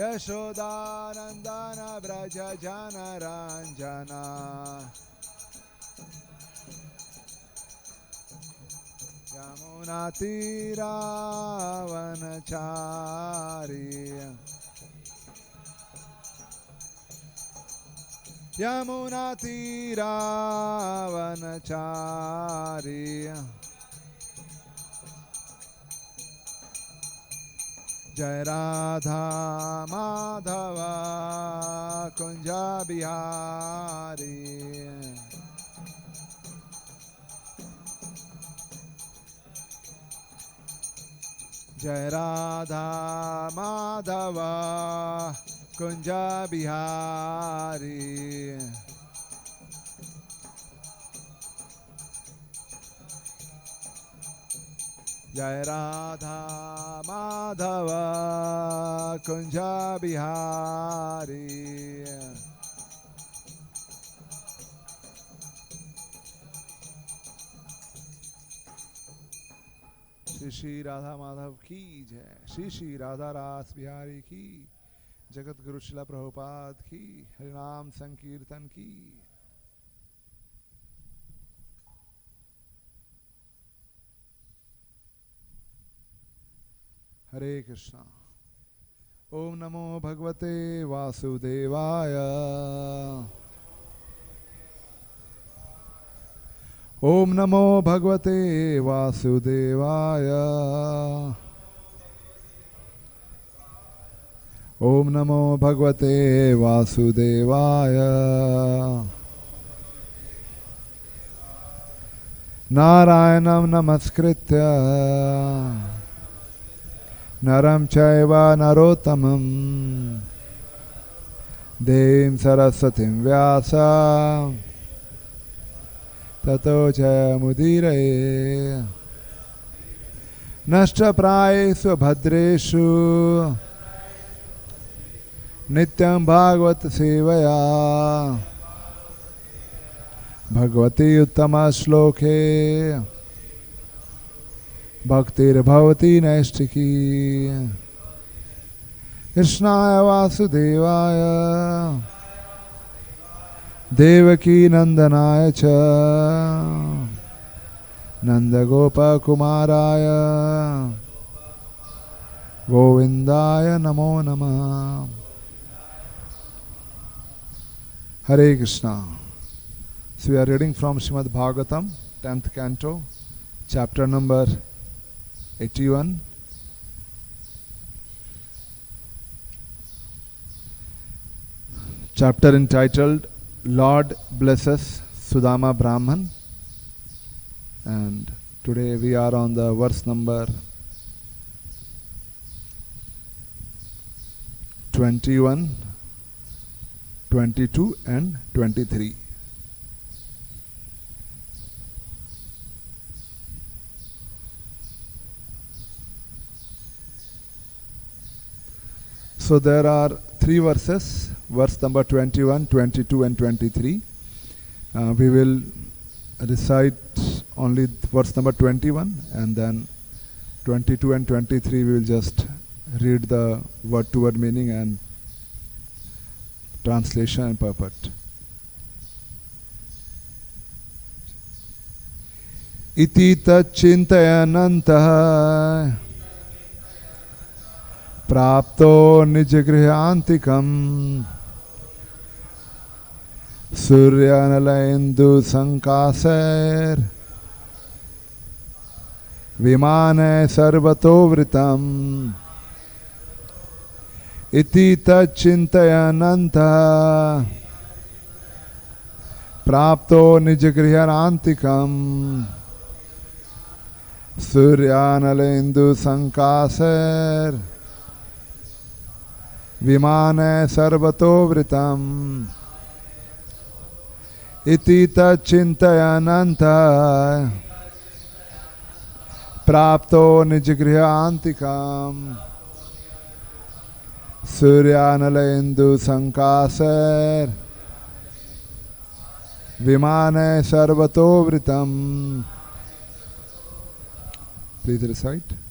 Yashodanandana Braja Jana Ranjana Yamunatira Vanachari Yamunatira Vanachari Jai Radha Madhava Kunja Bihari Jai Radha Madhava Kunja Bihari Jai Radha Madhava Kunja Bihari Shri Shri Radha Madhav ki jai Shri Shri Radha Ras Bihari ki Jagat Guru Srila Prabhupada ki Harinam Sankirtan ki Hare Krishna Om Namo Bhagavate Vasudevaya Om Namo Bhagavate Vasudevaya Om Namo Bhagavate Vasudevaya Narayanam Namaskritya Naram Chaiva Narottamam Devim Saraswatim Vyasa Tato Jayamudiraye Nashtra Prayesu Bhadreshu Nityam Bhagavat Sevaya Bhagavati Uttama Shloke Bhaktir Bhavati Naistiki Krishnaya Vasudevaya Devaki Nandanaya Cha Nanda Gopa Kumaraya Govindaya Namo Namah Hare Krishna. So we are reading from Srimad Bhagavatam, 10th canto, chapter number 81. Chapter entitled Lord Blesses Sudama Brahman. And today we are on the verse number 21, 22 and 23. So there are three verses, verse number 21, 22 and 23. We will recite only verse number 21 and then 22 and 23 we will just read the word to word meaning and translation and purport. Iti tachintayanantah Prapto nijagrihantikam Suryanalayendu sankaser Vimane sarvato vritam Iti tachintayananta Prapto nijagrihantikam Suryanalayendu sankaser Vimane sarvato vritam Iti tachintayananta Prapto nijagrihantikam Suryanalayendu sankaser Vimane sarvato vritam. Please recite.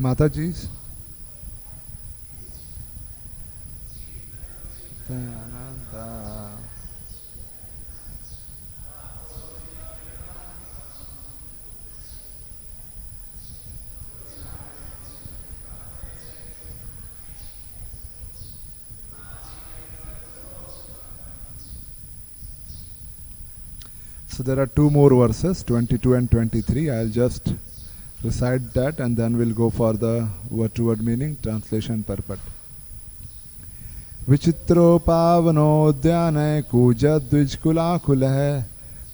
Mataji's. So there are two more verses, 22 and 23. I'll just recite that and then we'll go for the word-to-word meaning, translation, purport. Vichitro pavano dhyane kuja dvijkula kuleh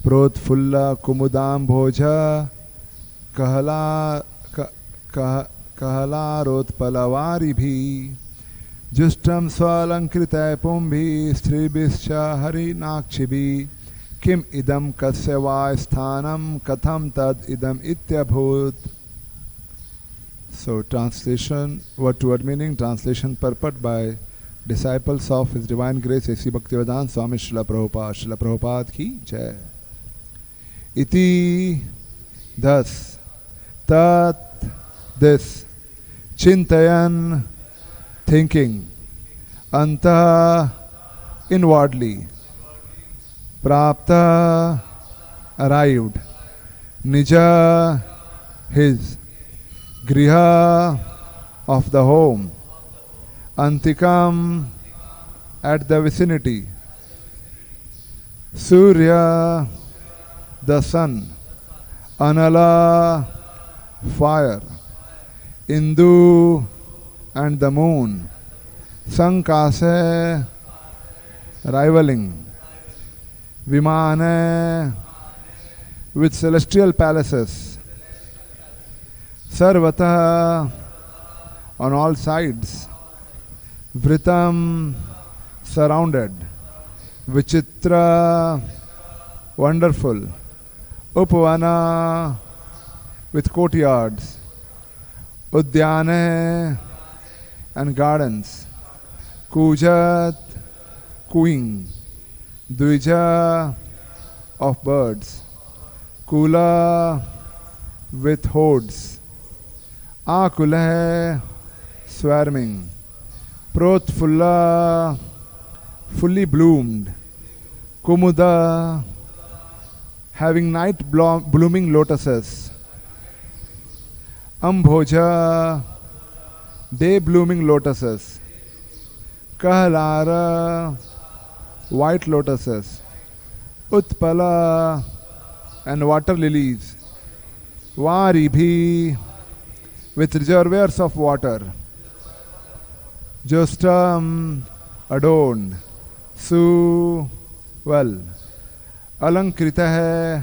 protfulla kumudam bhoja kahala rotpalavari bhi justam swalankrita pumbhi stribischa hari nakshibhi Kim idam kasya va sthanam katham tad idam ityabhut. So translation, word-to-word meaning, translation purport by disciples of His Divine Grace A.C. Bhaktivedanta Swami Srila Prabhupada. Srila Prabhupada ki jai. Iti, thus, tat, this, chintayan, thinking, anta, inwardly, prapta, arrived, nija, his, griha, of the home, antikam, at the vicinity, surya, the sun, anala, fire, indu, and the moon, sankase, rivaling, Vimane, with celestial palaces, Sarvata, on all sides, Vritam, surrounded, Vichitra, wonderful, Upavana, with courtyards, Udyane, and gardens, Kujat, cooing, Dvija, of birds, Kula, with hordes, Akula, swarming, Protfulla, fully bloomed, Kumuda, having night blooming lotuses, Ambhoja, day blooming lotuses, Kahalara, white lotuses, Utpala, and water lilies, Varibhi, with reservoirs of water, Jostam, adorned, Su, well, Alankrita hai,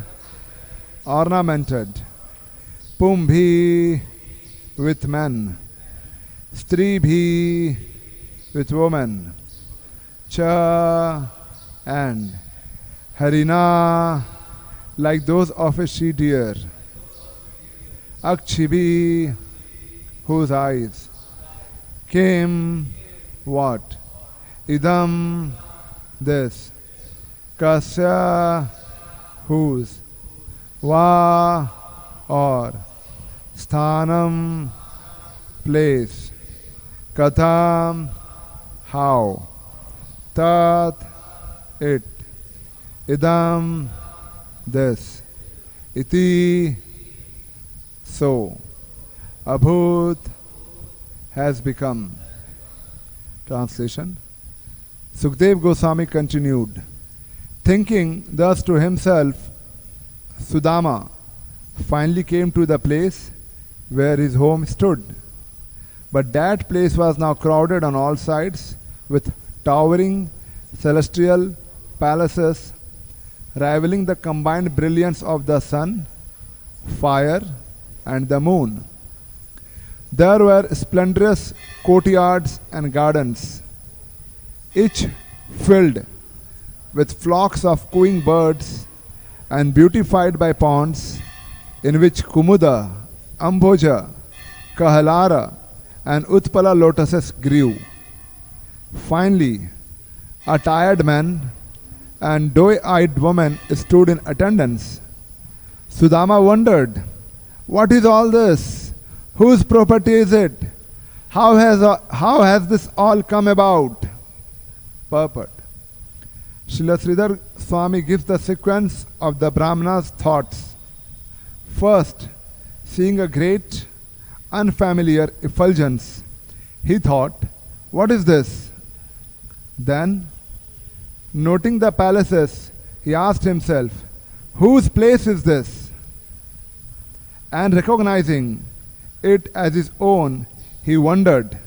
ornamented, Pumbhi, with men, Stribhi, with women, Cha, and Harina, like those of a she-deer, Akshibhi, whose eyes, Kim, what, Idam, this, Kasya, whose, Va, or, Sthanam, place, Katham, how, Tat, it, Idam, this, Iti, so, Abhut, has become. Translation. Sukdev Goswami continued, thinking thus to himself, Sudama finally came to the place where his home stood. But that place was now crowded on all sides with towering celestial palaces rivaling the combined brilliance of the sun, fire, and the moon. There were splendorous courtyards and gardens, each filled with flocks of cooing birds and beautified by ponds in which Kumuda, Ambhoja, Kahalara, and Utpala lotuses grew. Finally, a tired man and doe-eyed woman stood in attendance. Sudama wondered, what is all this? Whose property is it? How has this all come about? Purport. Srila Sridhar Swami gives the sequence of the Brahmana's thoughts. First, seeing a great, unfamiliar effulgence, he thought, "What is this?" Then, noting the palaces, he asked himself, "Whose place is this?" And recognizing it as his own, he wondered,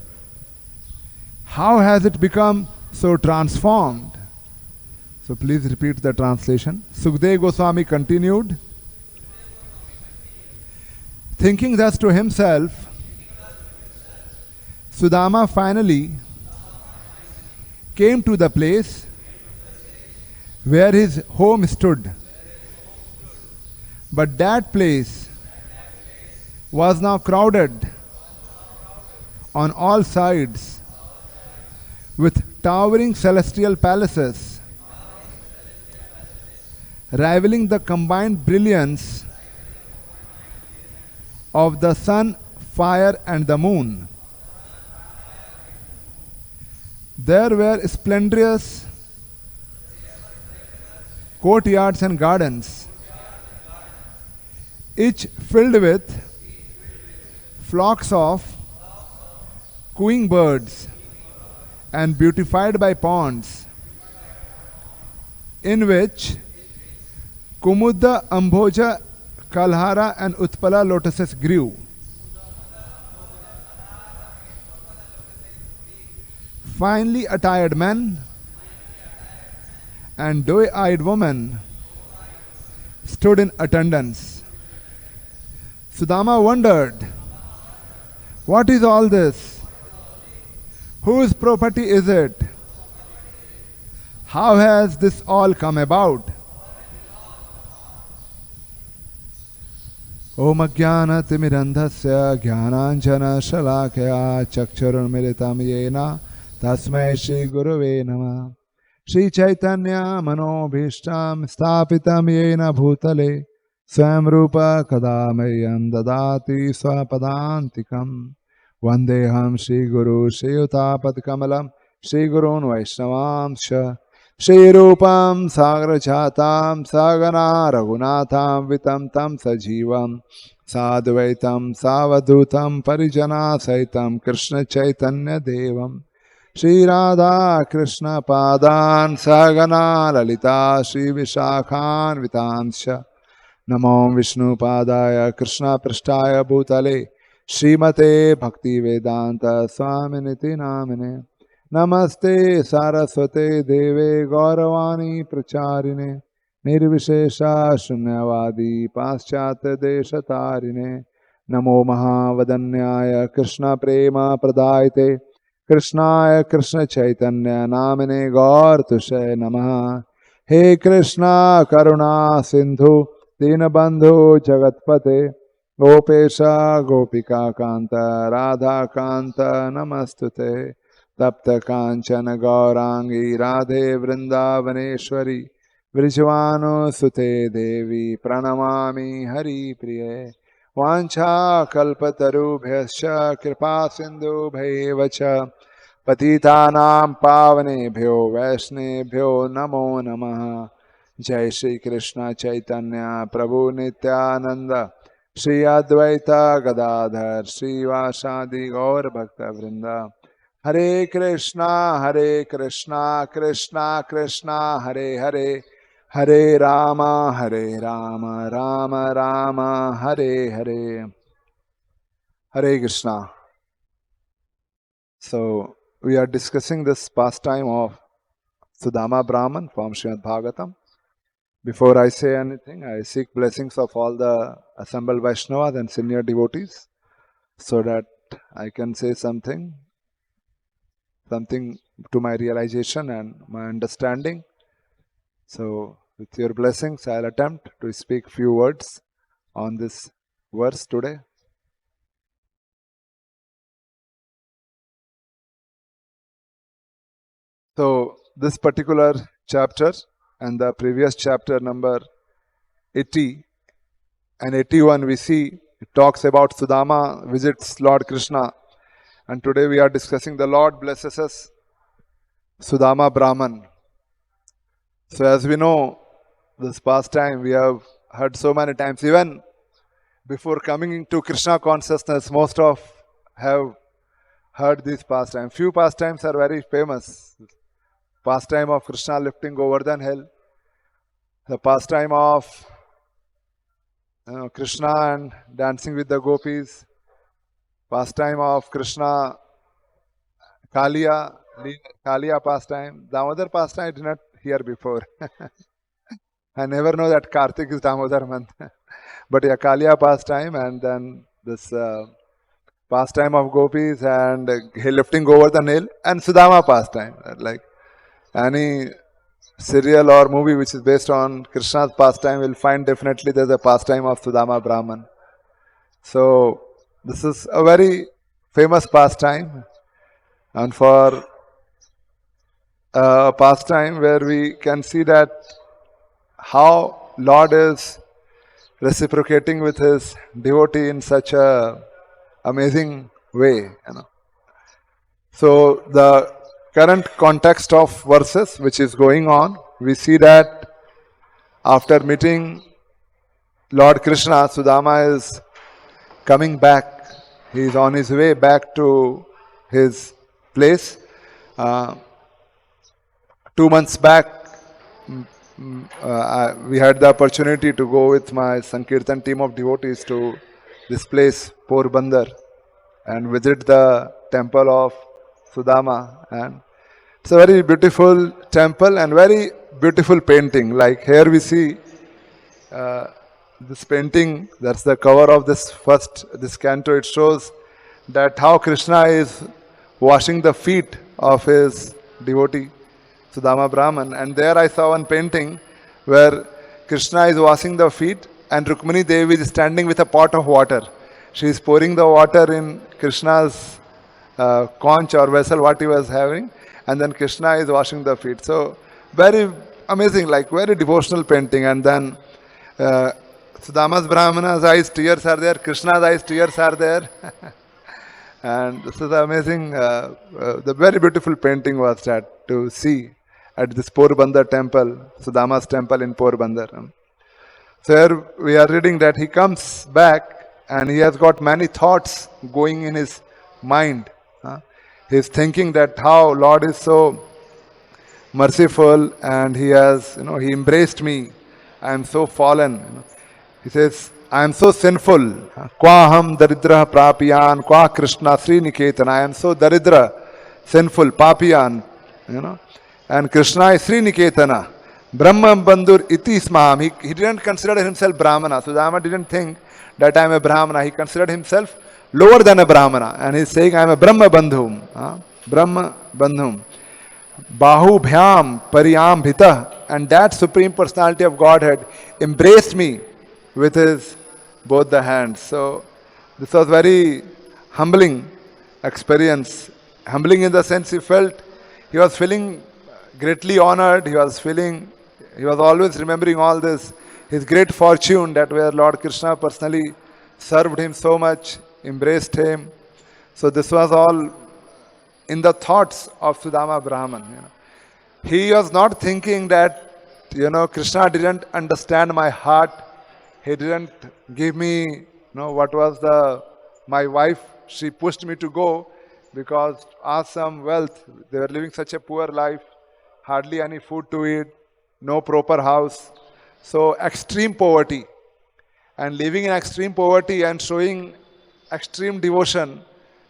"How has it become so transformed?" So please repeat the translation. Sukdev Goswami continued, thinking thus to himself, Sudama finally came to the place where his home stood. But that place was now crowded on all sides with towering celestial palaces, rivaling the combined brilliance of the sun, fire, and the moon. There were splendorous courtyards and gardens, each filled with flocks of cooing birds and beautified by ponds, in which Kumuda, Amboja, Kalhara, and Utpala lotuses grew. Finely attired men and doe-eyed women stood in attendance. Sudama wondered, "What is all this? Whose property is it? How has this all come about?" Om Ajnana Timirandhasya Jnananjana Shalakaya Chakshurunmilitam Yena Tasmai Shri Gurave Namah. Shri Chaitanya Manobhishtam Sthapitam Yena Bhutale Swam Rupa Kadamayam Dadati Swapadantikam Vandeham Shri Guru Shri Utapat Kamalam Shri Gurun Vaishnavamsha Shri Rupam Sagra Chatam Sagana Raghunatham Vitam Tam Sajivam Sadvaitam Savadutam Parijana Saitam Krishna Chaitanya Devam Shri Radha Krishna Padan Sagana Lalita Shri Vishakhan Vitamsha Namo Vishnu Padaya Krishna Prashtaya Bhutale Srimate Bhakti Vedanta Swaminiti Namine Namaste Saraswate Deve Gauravani Pracharine Nirvishesha Shunyavadi Paschatya Deshatarine Namo Mahavadanyaya Krishna Prema Pradayate Krishnaya Krishna Chaitanya Namine Gaur Tushe Namaha He Krishna Karuna Sindhu Dinabandhu Jagatpate Gopesha Gopika Kanta Radha Kanta Namastute Tapta Kanchana Gaurangi Radhe Vrindavaneshwari Vrijvano Sute Devi Pranamami Hari Priye Vancha Kalpatarubhyascha Kripa Sindhu Bhaivacha Patitanam Pavanebhyo Vaishnebhyo Namo Namaha Jai Shri Krishna Chaitanya Prabhu Nityananda Shri Advaita Gadadhar Shri Vasadi Gaur Bhakta Vrinda Hare Krishna, Krishna Krishna, Hare Hare, Hare Rama, Rama Rama, Hare Hare. Hare Krishna. So, we are discussing this pastime of Sudama Brahman from Srimad Bhagavatam. Before I say anything, I seek blessings of all the assembled Vaishnavas and senior devotees so that I can say something to my realization and my understanding. So, with your blessings, I'll attempt to speak few words on this verse today. So, this particular chapter and the previous chapter number 80 and 81, we see It talks about Sudama visits Lord Krishna. And today we are discussing the Lord blesses us, Sudama Brahman. So as we know, this pastime we have heard so many times. Even before coming into Krishna consciousness, most of have heard this pastime. Few pastimes are very famous. Pastime of Krishna lifting Govardhan hill. The pastime of Krishna and dancing with the gopis. Pastime of Krishna, Kaliya pastime. Damodar pastime I did not hear before. I never know that Kartik is Damodar month. But yeah, Kaliya pastime, and then this pastime of gopis and lifting Govardhan hill, and Sudama pastime. Like any serial or movie which is based on Krishna's pastime, will find definitely there's a pastime of Sudama Brahman. So this is a very famous pastime, and for a pastime where we can see that how Lord is reciprocating with his devotee in such a amazing way. So the current context of verses which is going on, we see that after meeting Lord Krishna, Sudama is coming back. He is on his way back to his place. 2 months back, we had the opportunity to go with my Sankirtan team of devotees to this place, Porbandar, and visit the temple of Sudama. And it's a very beautiful temple and very beautiful painting. Like here we see this painting, that's the cover of this canto. It shows that how Krishna is washing the feet of his devotee, Sudama Brahman. And there I saw one painting where Krishna is washing the feet and Rukmini Devi is standing with a pot of water. She is pouring the water in Krishna's conch or vessel, what he was having, and then Krishna is washing the feet. So very amazing, like very devotional painting. And then Sudama's Brahmana's eyes, tears are there, Krishna's eyes, tears are there. And this is amazing, the very beautiful painting was that to see at this Porbandar temple, Sudama's temple in Porbandar. So here we are reading that he comes back and he has got many thoughts going in his mind. He is thinking that how Lord is so merciful and he has, he embraced me. I am so fallen. He says, I am so sinful. Kwa ham daridra prapiyan, kwa Krishna Sri Niketana. I am so daridra, sinful, papiyan. And Krishna is Sri Niketana. Brahma Bandhur iti smaham. He didn't consider himself Brahmana. Sudama didn't think that I am a Brahmana. He considered himself lower than a Brahmana. And he is saying, I am a Brahma Bandhum. Brahma Bandhum. Bahu bhyam pariyam bhita. And that Supreme Personality of Godhead embraced me with his both the hands. So this was very humbling experience. Humbling in the sense he was feeling greatly honored. He was always remembering all this, his great fortune that where Lord Krishna personally served him so much, embraced him. So this was all in the thoughts of Sudama Brahman. He was not thinking that, Krishna didn't understand my heart. He didn't give me, what was my wife, she pushed me to go because asked some wealth. They were living such a poor life, hardly any food to eat, no proper house. So extreme poverty. And living in extreme poverty and showing extreme devotion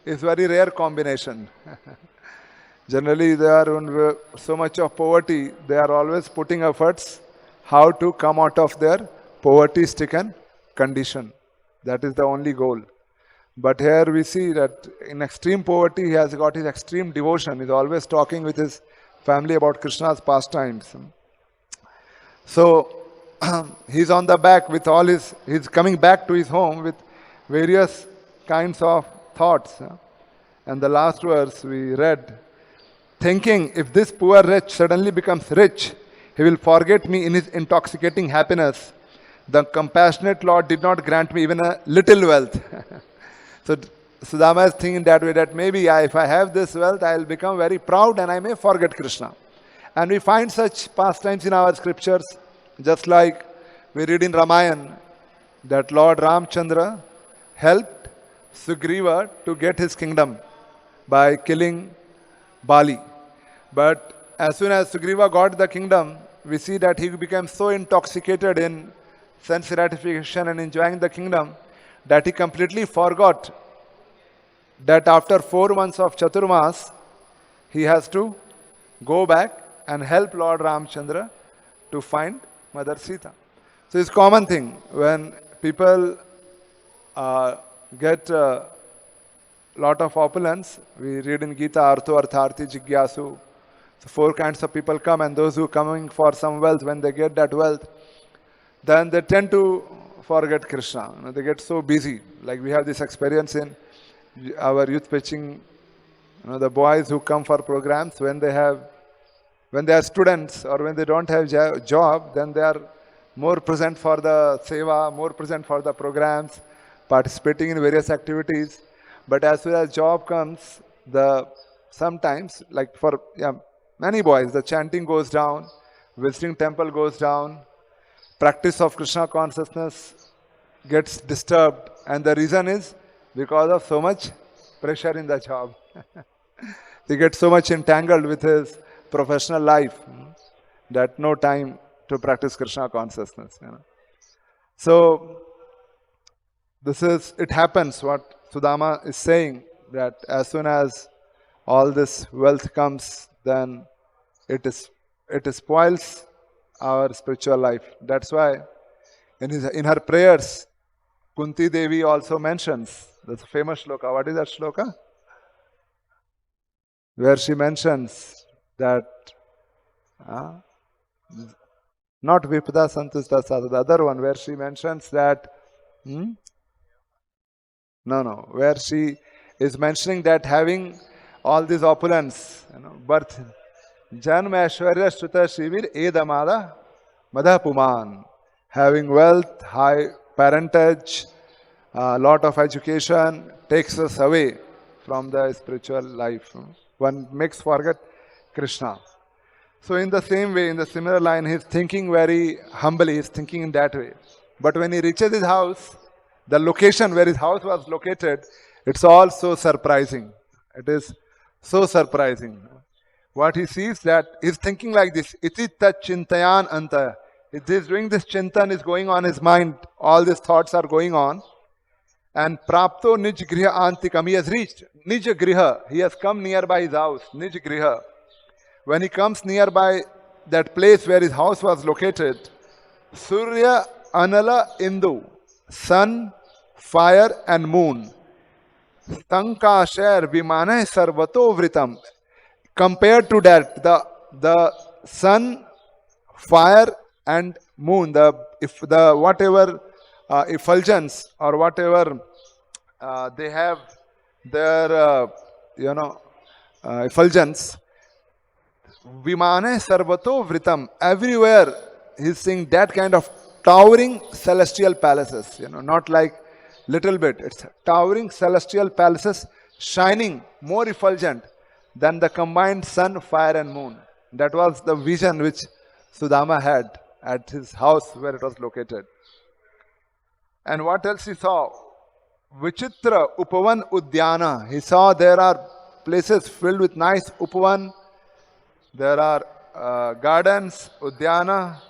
is very rare combination. Generally, they are in so much of poverty, they are always putting efforts how to come out of their poverty-stricken condition. That is the only goal. But here we see that in extreme poverty, he has got his extreme devotion. He is always talking with his family about Krishna's pastimes. So he's on the back with he's coming back to his home with various kinds of thoughts. And the last verse we read, thinking if this poor wretch suddenly becomes rich, he will forget me in his intoxicating happiness. The compassionate Lord did not grant me even a little wealth. So Sudama is thinking that way, that maybe if I have this wealth, I will become very proud and I may forget Krishna. And we find such pastimes in our scriptures, just like we read in Ramayana that Lord Ramchandra helped Sugriva to get his kingdom by killing Bali. But as soon as Sugriva got the kingdom, we see that he became so intoxicated in sense gratification and enjoying the kingdom that he completely forgot that after 4 months of Chaturmas, he has to go back and help Lord Ramchandra to find Mother Sita. So it's a common thing when people get a lot of opulence. We read in Gita, Artho, Artharthi, Jigyasu. So 4 kinds of people come, and those who are coming for some wealth, when they get that wealth, then they tend to forget Krishna. They get so busy. Like we have this experience in our youth pitching. The boys who come for programs, when they are students or when they don't have job, then they are more present for the seva, more present for the programs, participating in various activities. But as soon as job comes, sometimes, like for many boys, the chanting goes down, visiting temple goes down, practice of Krishna consciousness gets disturbed, and the reason is because of so much pressure in the job. He gets so much entangled with his professional life that no time to practice Krishna consciousness. So it happens what Sudama is saying, that as soon as all this wealth comes, then it spoils our spiritual life. That's why in her prayers, Kunti Devi also mentions the famous shloka. What is that shloka? Where she mentions that not Vipada Santusta Sadhu, the other one, where she mentions that where she is mentioning that having all this opulence, birth, Janma Aishwarya Shruta Shivir Edamada Madhapuman, having wealth, high parentage, a lot of education takes us away from the spiritual life. One makes forget Krishna. So in the same way, in the similar line, he's thinking very humbly, he's thinking in that way. But when he reaches his house, the location where his house was located, it's all so surprising. It is so surprising. What he sees, that he's thinking like this, iti tat chintayan anta. He's doing this chintan is going on his mind, all these thoughts are going on. And prapto nij griha antikam, he has reached nij griha, he has come nearby his house, nij griha. When he comes nearby that place where his house was located, Surya, Anala, Indu, sun, fire and moon, Tanka Sher, Vimana, Sarvato Vritam. Compared to that, the sun, fire and moon, whatever effulgence or whatever they have their effulgence, Vimane Sarvato Vritam, everywhere he's seeing that kind of towering celestial palaces, not like little bit, it's towering celestial palaces shining more effulgent than the combined sun, fire and moon. That was the vision which Sudama had at his house where it was located. And what else he saw? Vichitra Upavan Udyana. He saw there are places filled with nice Upavan. There are gardens, Udyana,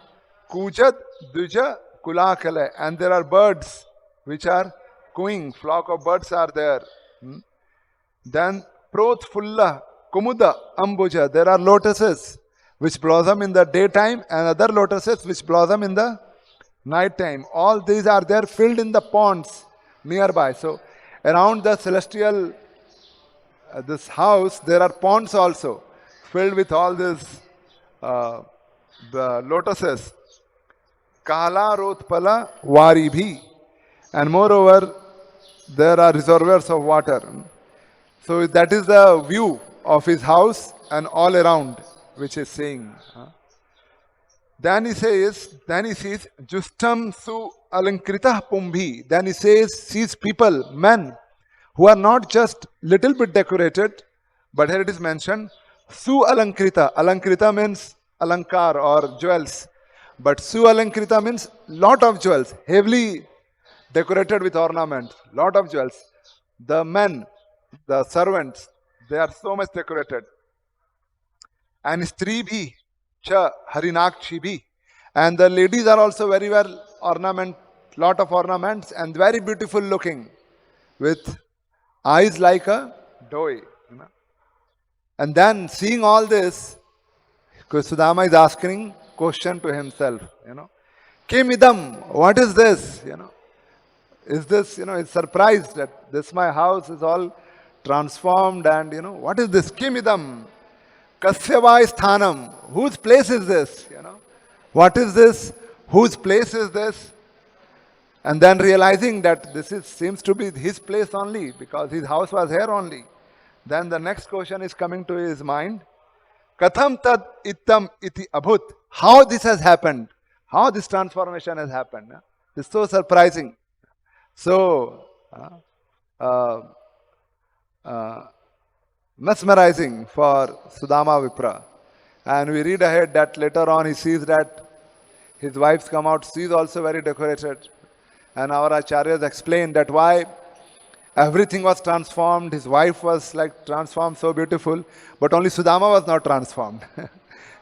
Kujat, Duja, Kulakale. And there are birds which are cooing. Flock of birds are there. Then Protfulla, Kumuda, Ambuja. There are lotuses which blossom in the daytime and other lotuses which blossom in the night time. All these are there filled in the ponds nearby. So around the celestial, this house, there are ponds also filled with all this, the lotuses. Kala Rotpala Varibhi. And moreover, there are reservoirs of water. So that is the view of his house and all around, which is saying. Then he sees Justam su alankritah pumbhi. Then he sees people, men, who are not just little bit decorated, but here it is mentioned, su alankrita. Alankrita means alankar or jewels. But su alankrita means lot of jewels, heavily decorated with ornaments, lot of jewels. The men, the servants, they are so much decorated. And stri bhi, cha harinakshi bhi. And the ladies are also very well lot of ornaments and very beautiful looking, with eyes like a doe. And then seeing all this, Sudama is asking question to himself, Kim idam, what is this? Is this, is surprised that this my house is all transformed and, what is this? Kim idam, kasyavai sthanam, whose place is this? What is this? Whose place is this? And then realizing that seems to be his place only, because his house was here only. Then the next question is coming to his mind. Katham tad ittam iti abhut. How this has happened? How this transformation has happened? It's so surprising. So mesmerizing for Sudama Vipra. And we read ahead that later on he sees that his wives come out, she is also very decorated. And our acharyas explained that why everything was transformed, his wife was like transformed, so beautiful, but only Sudama was not transformed.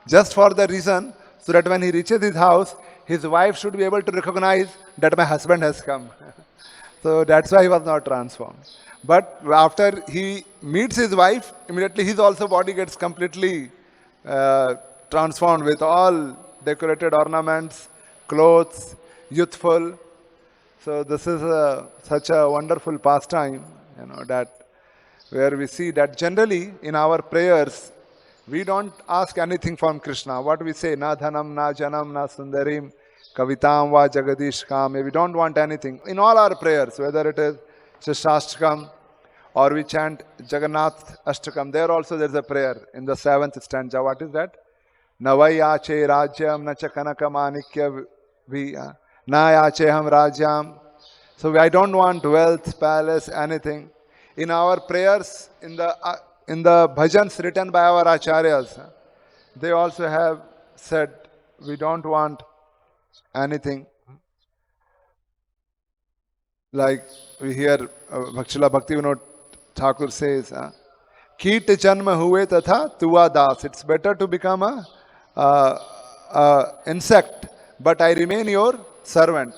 Just for the reason, so that when he reaches his house, his wife should be able to recognize that my husband has come. So that's why he was not transformed. But after he meets his wife, immediately his also body gets completely transformed with all decorated ornaments, clothes, youthful. So this is such a wonderful pastime, that where we see that generally in our prayers, we don't ask anything from Krishna. What we say, na dhanam, na janam, na sundarim, kavitam va jagadish kam. We don't want anything. In all our prayers, whether it is Shashtakam or we chant Jagannath Ashtakam, there also there is a prayer in the 7th stanza. What is that? Navayache rajyam na chakanaka manikya vi. Na yacheham rajyam. So I don't want wealth, palace, anything. In our prayers, in the bhajans written by our acharyas, they also have said we don't want anything. Like we hear Bhakshila Bhaktivinoda Thakur says, Keet janma huve tatha tuva das. It's better to become a insect, but I remain your servant.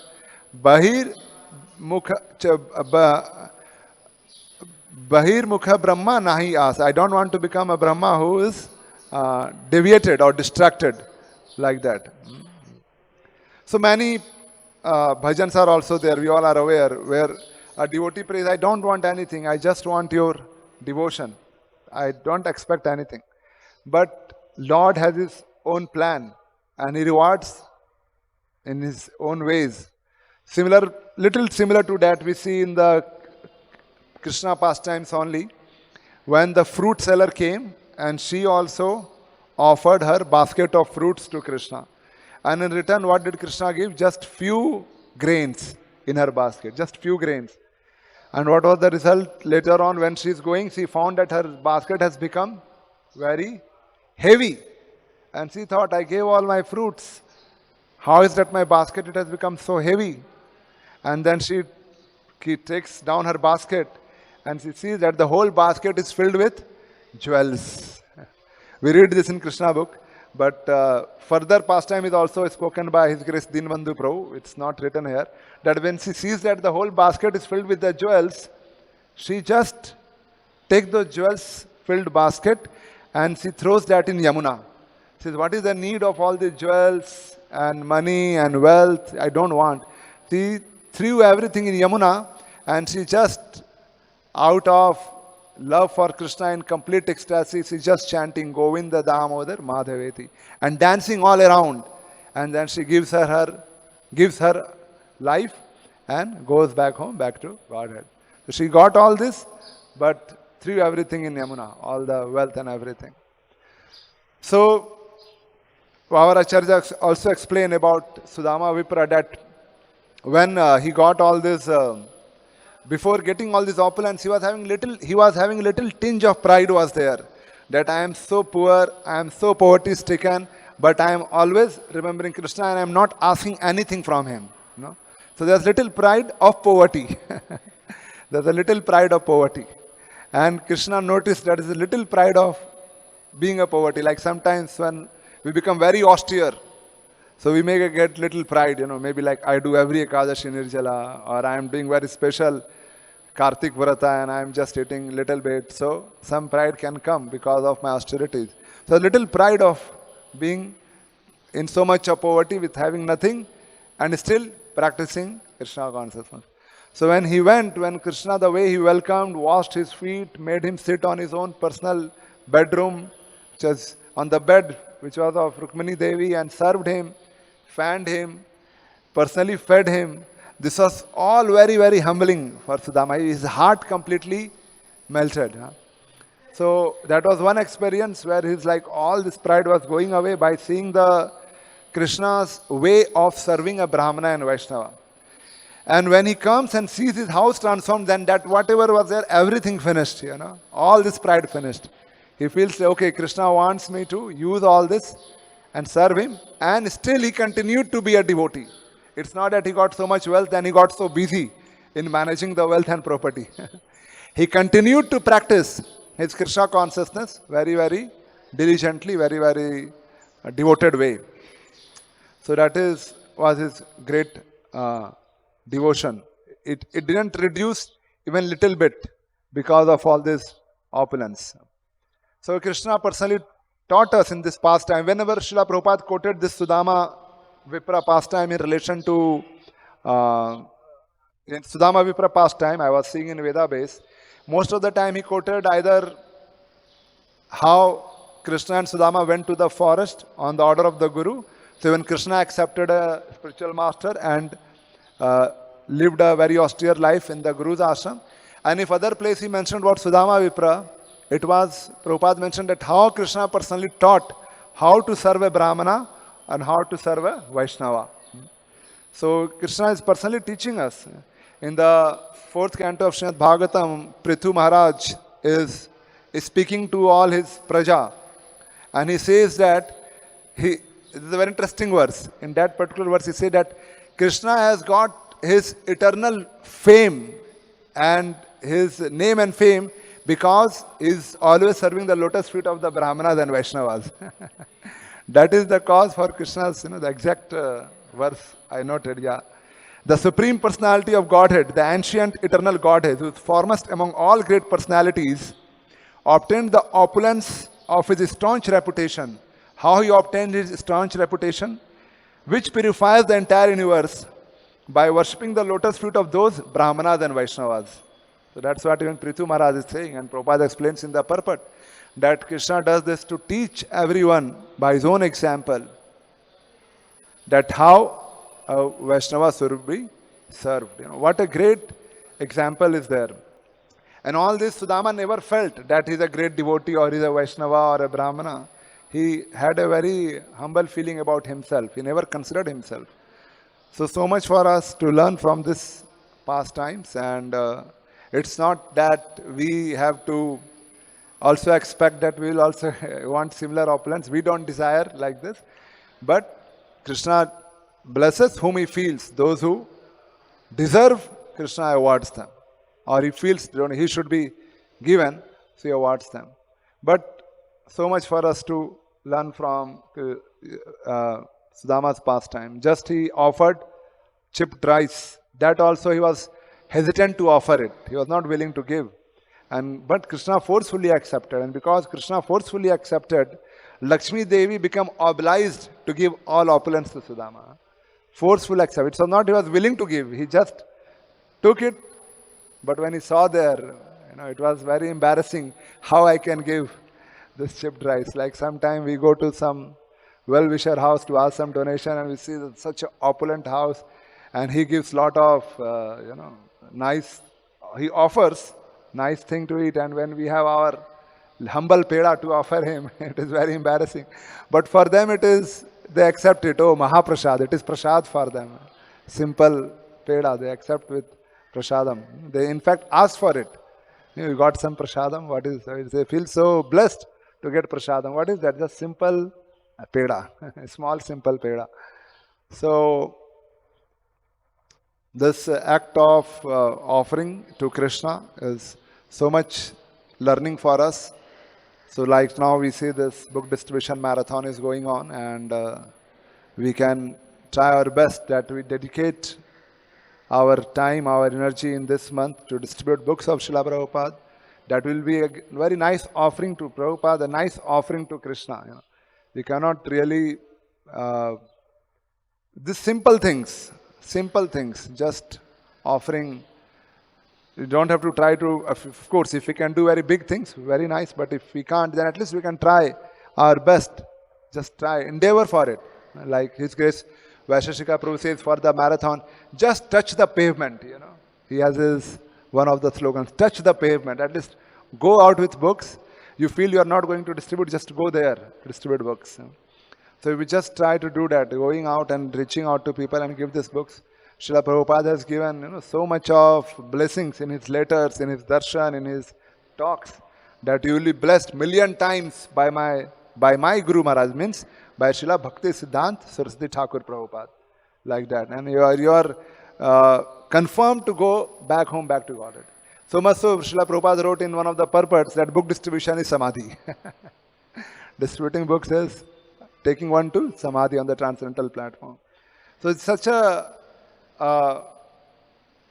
Bahir mukha Brahma nahi as. I don't want to become a Brahma who is deviated or distracted like that. So many bhajans are also there. We all are aware where a devotee prays, I don't want anything. I just want your devotion. I don't expect anything. But Lord has his own plan and he rewards in his own ways. Little similar to that we see in the Krishna pastimes only, when the fruit seller came and she also offered her basket of fruits to Krishna. And in return, what did Krishna give? Just few grains in her basket, just few grains. And what was the result? Later on, when she is going, she found that her basket has become very heavy. And she thought, I gave all my fruits. How is that my basket, it has become so heavy? And then she takes down her basket and she sees that the whole basket is filled with jewels. We read this in Krishna book, but further pastime is also spoken by His Grace Dinbandhu Prabhu. It's not written here. That when she sees that the whole basket is filled with the jewels, she just takes the jewels filled basket and she throws that in Yamuna. She says, what is the need of all the jewels and money and wealth? I don't want. She threw everything in Yamuna and she just, out of love for Krishna in complete ecstasy, she's just chanting Govinda Damodar Madhaveti and dancing all around. And then she gives her life and goes back home, back to Godhead. So she got all this, but threw everything in Yamuna, all the wealth and everything. So our Acharya also explained about Sudama Vipra that when he got all this, before getting all this opulence, he was having little tinge of pride was there. That I am so poor, I am so poverty stricken, but I am always remembering Krishna and I am not asking anything from him. You know? So there's little pride of poverty. There's a little pride of poverty. And Krishna noticed that is a little pride of being a poverty. Like sometimes when we become very austere, so we may get little pride, maybe like I do every Ekadashi Nirjala, or I am doing very special Kartik Vrata and I am just eating little bit. So some pride can come because of my austerities. So a little pride of being in so much of poverty with having nothing and still practicing Krishna consciousness. So when Krishna, the way he welcomed, washed his feet, made him sit on his own personal bedroom, which was on the bed, which was of Rukmini Devi, and served him, fanned him, personally fed him. This was all very, very humbling for Sudama. His heart completely melted. So that was one experience where his all this pride was going away by seeing the Krishna's way of serving a Brahmana and Vaishnava. And when he comes and sees his house transformed, then that whatever was there, everything finished, all this pride finished. He feels, okay, Krishna wants me to use all this and serve him, and still he continued to be a devotee. It's not that he got so much wealth and he got so busy in managing the wealth and property. He continued to practice his Krishna consciousness very, very diligently, very, very devoted way. So that was his great devotion. It didn't reduce even little bit because of all this opulence. So Krishna personally taught us in this pastime. Whenever Srila Prabhupada quoted this Sudama Vipra pastime in relation to in Sudama Vipra pastime, I was seeing in Veda base, most of the time he quoted either how Krishna and Sudama went to the forest on the order of the Guru. So when Krishna accepted a spiritual master and lived a very austere life in the Guru's ashram. And if other place he mentioned about Sudama Vipra, it was, Prabhupada mentioned that how Krishna personally taught how to serve a Brahmana and how to serve a Vaishnava. So Krishna is personally teaching us. In the 4th canto of Srimad Bhagavatam, Prithu Maharaj is speaking to all his praja. And he says that, this is a very interesting verse. In that particular verse he said that Krishna has got his eternal fame and his name and fame because he is always serving the lotus feet of the Brahmanas and Vaishnavas. That is the cause for Krishna's, the exact verse I noted, yeah. The Supreme Personality of Godhead, the ancient eternal Godhead, who is foremost among all great personalities, obtained the opulence of his staunch reputation. How he obtained his staunch reputation? Which purifies the entire universe by worshipping the lotus feet of those Brahmanas and Vaishnavas. So that's what even Prithu Maharaj is saying, and Prabhupada explains in the purport that Krishna does this to teach everyone by his own example that how a Vaishnava should be served. What a great example is there. And all this Sudama never felt that he's a great devotee or he's a Vaishnava or a Brahmana. He had a very humble feeling about himself. He never considered himself. So much for us to learn from this pastimes, and it's not that we have to also expect that we will also want similar opulence. We don't desire like this. But Krishna blesses whom he feels. Those who deserve, Krishna awards them. Or he feels he should be given, so he awards them. But so much for us to learn from Sudama's pastime. Just he offered chipped rice. That also he was hesitant to offer it. He was not willing to give. But Krishna forcefully accepted. And because Krishna forcefully accepted, Lakshmi Devi became obliged to give all opulence to Sudama. Forceful accept. So not he was willing to give. He just took it. But when he saw there, it was very embarrassing how I can give this chipped rice. Like sometime we go to some well-wisher house to ask some donation, and we see such an opulent house, and he gives lot of, nice, he offers nice thing to eat, and when we have our humble peda to offer him, it is very embarrassing. But for them it is they accept it. Oh, Mahaprasad, it is prasad for them. Simple peda, they accept with prasadam. They in fact ask for it. You got some prasadam, what is it? They feel so blessed to get prasadam. What is that? Just simple peda, small simple peda. So, this act of offering to Krishna is so much learning for us. So like now we see this book distribution marathon is going on, and we can try our best that we dedicate our time, our energy in this month to distribute books of Srila Prabhupada. That will be a very nice offering to Prabhupada, a nice offering to Krishna. You know. We cannot really, these simple things, just offering. You don't have to try to, of course, if we can do very big things, very nice, but if we can't, then at least we can try our best. Just try, endeavor for it. Like His Grace Vaisheshika Prabhu says for the marathon, just touch the pavement, you know. He has one of the slogans, touch the pavement. At least go out with books. You feel you are not going to distribute, just go there, distribute books. So we just try to do that, going out and reaching out to people and give these books. Srila Prabhupada has given so much of blessings in his letters, in his darshan, in his talks, that you will be blessed million times by my Guru Maharaj, means by Srila Bhakti Siddhant Saraswati Thakur Prabhupada, like that. And you are confirmed to go back home, back to Godhead. So much so, Srila Prabhupada wrote in one of the purports that book distribution is samadhi. Distributing books is taking one to samadhi on the transcendental platform. So it's such a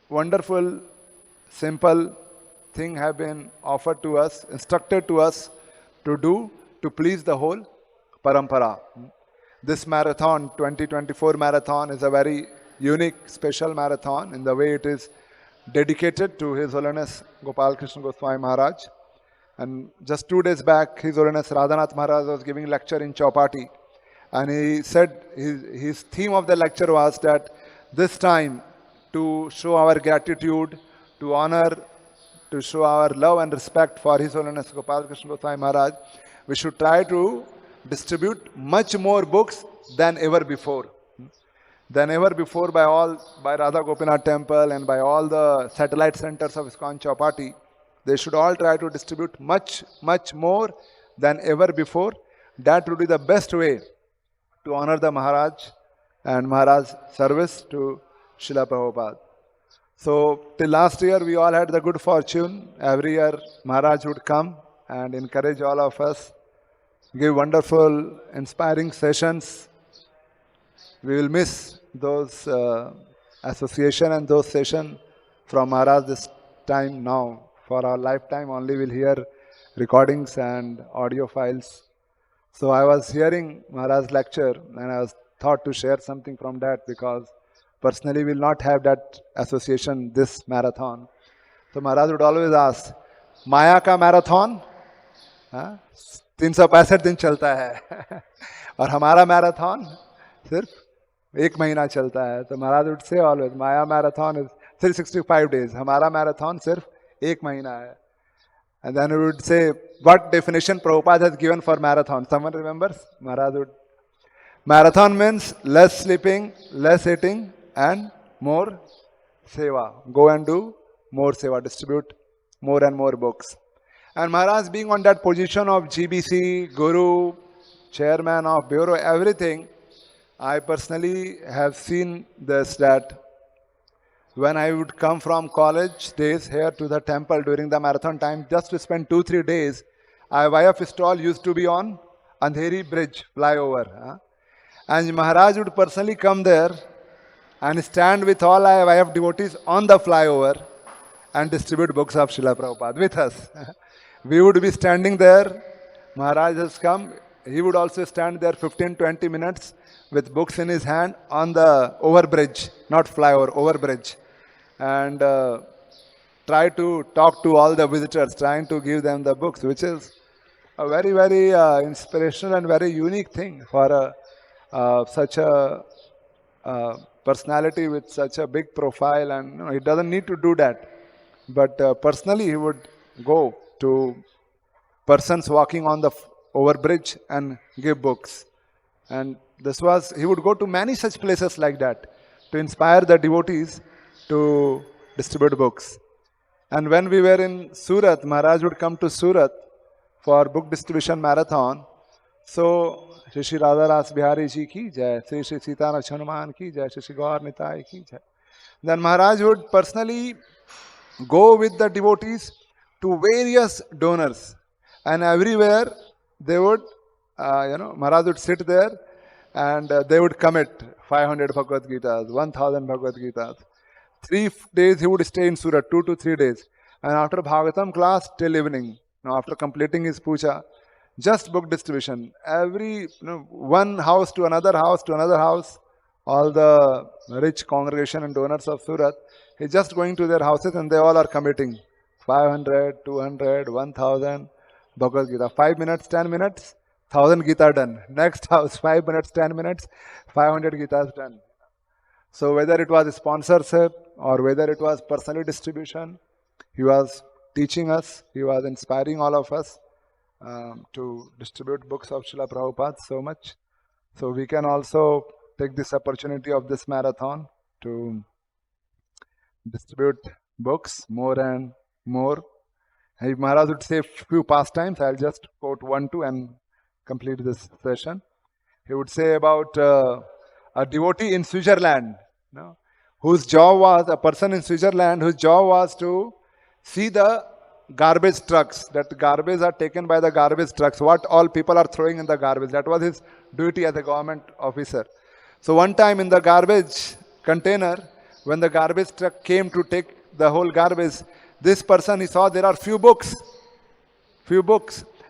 wonderful, simple thing have been offered to us, instructed to us to do to please the whole parampara. This marathon, 2024 marathon, is a very unique, special marathon in the way it is dedicated to His Holiness Gopal Krishna Goswami Maharaj. And just 2 days back, His Holiness Radhanath Maharaj was giving lecture in Chowpatty. And he said his theme of the lecture was that this time, to show our gratitude, to honor, to show our love and respect for His Holiness Gopal Krishna Goswami Maharaj, we should try to distribute much more books than ever before. Than ever before by Radha Gopinath Temple and by all the satellite centers of ISKCON Chowpatty. They should all try to distribute much, much more than ever before. That would be the best way to honor the Maharaj and Maharaj's service to Srila Prabhupada. So, till last year, we all had the good fortune. Every year, Maharaj would come and encourage all of us, give wonderful, inspiring sessions. We will miss those association and those sessions from Maharaj this time now. For our lifetime only we'll hear recordings and audio files. So I was hearing Maharaj's lecture and I was thought to share something from that, because personally we will not have that association this marathon. So Maharaj would always ask, Maya ka marathon 365 दिन चलता है और हमारा marathon सिर्फ 1 महीना चलता है. तो महाराज would say always, Maya marathon is 365 days. हमारा मैराथन सिर्फ 1 महीना है. And then we would say, what definition Prabhupada has given for marathon? Someone remembers? Maharaj would. Marathon means less sleeping, less eating, and more seva. Go and do more seva, distribute more and more books. And Maharaj being on that position of GBC, Guru, chairman of bureau, everything, I personally have seen this, that when I would come from college days here to the temple during the marathon time, just to spend 2-3 days, our wife stall used to be on Andheri Bridge flyover. And Maharaj would personally come there and stand with all our wife devotees on the flyover and distribute books of Srila Prabhupada with us. We would be standing there, Maharaj has come, he would also stand there 15-20 minutes with books in his hand on the overbridge, not flyover, overbridge. And try to talk to all the visitors, trying to give them the books, which is a very, very inspirational and very unique thing for such a personality with such a big profile. And he doesn't need to do that. But personally, he would go to persons walking on the overbridge and give books. And he would go to many such places like that to inspire the devotees to distribute books. And when we were in Surat, Maharaj would come to Surat for book distribution marathon. So, SriSriRadhaRasbihariTemple ki jai, SriSriRadhaRasbihariTemple Hanuman ki jai, Shri Gaur Nitai ki jai. Then Maharaj would personally go with the devotees to various donors, and everywhere they would, Maharaj would sit there and they would commit 500 Bhagavad Gitas, 1000 Bhagavad Gitas. 3 days he would stay in Surat, 2 to 3 days. And after Bhagavatam class till evening, after completing his puja, just book distribution. Every, one house to another house to another house, all the rich congregation and donors of Surat, he's just going to their houses and they all are committing 500, 200, 1000 Bhagavad Gita. 5 minutes, 10 minutes, 1000 Gita done. Next house, 5 minutes, 10 minutes, 500 Gitas done. So whether it was sponsorship or whether it was personal distribution, he was teaching us, he was inspiring all of us to distribute books of Srila Prabhupada so much. So we can also take this opportunity of this marathon to distribute books more and more. If Maharaj would say few pastimes, I'll just quote 1, 2 and complete this session. He would say about a devotee in Switzerland, whose job was, a person in Switzerland whose job was to see the garbage trucks, that garbage are taken by the garbage trucks, what all people are throwing in the garbage. That was his duty as a government officer. So one time in the garbage container, when the garbage truck came to take the whole garbage, this person, he saw there are few books,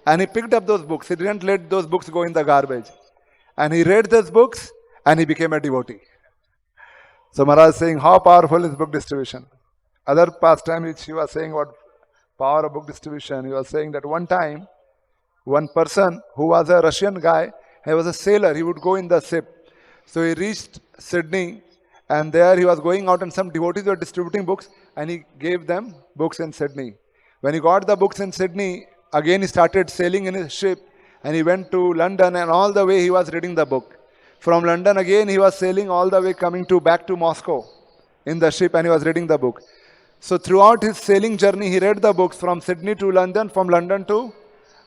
and he picked up those books. He didn't let those books go in the garbage. And he read those books and he became a devotee. So Maharaj is saying how powerful is book distribution. Other pastime which he was saying about power of book distribution, he was saying that one time, one person who was a Russian guy, he was a sailor, he would go in the ship. So he reached Sydney and there he was going out and some devotees were distributing books and he gave them books in Sydney. When he got the books in Sydney, again he started sailing in his ship and he went to London and all the way he was reading the book. From London again he was sailing all the way coming back to Moscow in the ship and he was reading the book. So throughout his sailing journey he read the books from Sydney to London, from London to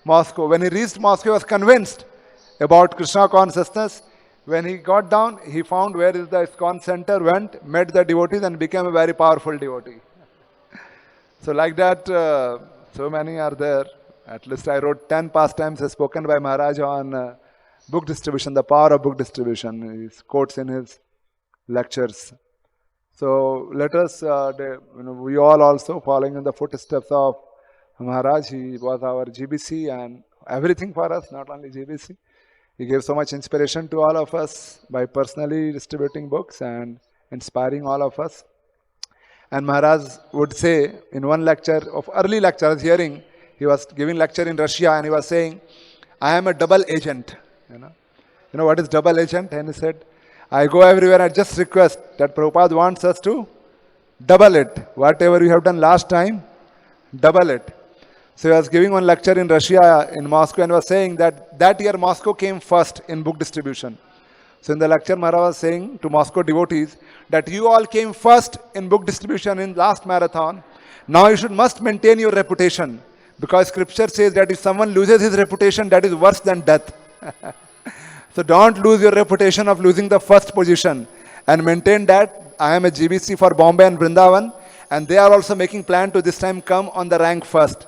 Moscow. When he reached Moscow he was convinced about Krishna consciousness. When he got down, he found where is the ISKCON center, went, met the devotees and became a very powerful devotee. So like that, so many are there. At least I wrote 10 pastimes spoken by Maharaj on book distribution, the power of book distribution. He quotes in his lectures. So let us, we all also following in the footsteps of Maharaj. He was our GBC and everything for us, not only GBC. He gave so much inspiration to all of us by personally distributing books and inspiring all of us. And Maharaj would say in one lecture, of early lecture I was hearing, he was giving lecture in Russia and he was saying, I am a double agent. You know what is double agent? And he said, I go everywhere, I just request that Prabhupada wants us to double it. Whatever we have done last time, double it. So he was giving one lecture in Russia, in Moscow, and was saying that year Moscow came first in book distribution. So in the lecture, Maharaj was saying to Moscow devotees that you all came first in book distribution in last marathon. Now you must maintain your reputation, because scripture says that if someone loses his reputation, that is worse than death. So don't lose your reputation of losing the first position, and maintain that. I am a GBC for Bombay and Vrindavan, and they are also making plan to this time come on the rank first.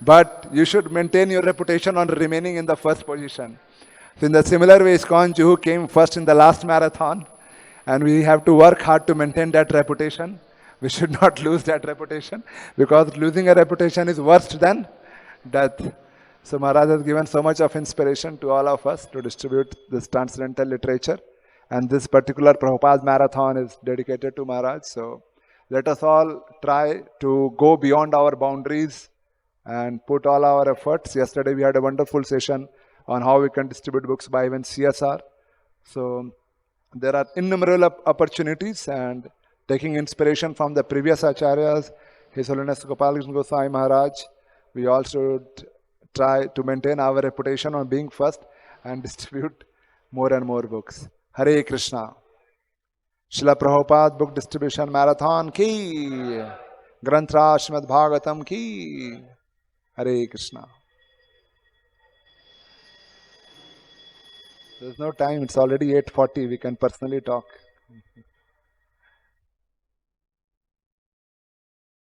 But you should maintain your reputation on remaining in the first position. So in the similar way, ISKCON Juhu came first in the last marathon, and we have to work hard to maintain that reputation. We should not lose that reputation, because losing a reputation is worse than death. So Maharaj has given so much of inspiration to all of us to distribute this transcendental literature. And this particular Prabhupada marathon is dedicated to Maharaj. So let us all try to go beyond our boundaries and put all our efforts. Yesterday we had a wonderful session on how we can distribute books by even CSR. So there are innumerable opportunities, and taking inspiration from the previous acharyas, His Holiness Gopal Krishna Goswami Maharaj, we all should try to maintain our reputation on being first and distribute more and more books. Hare Krishna. Srila Prabhupada Book Distribution Marathon ki. Granthra Srimad Bhagavatam ki. Hare Krishna. There's no time. It's already 8:40. We can personally talk.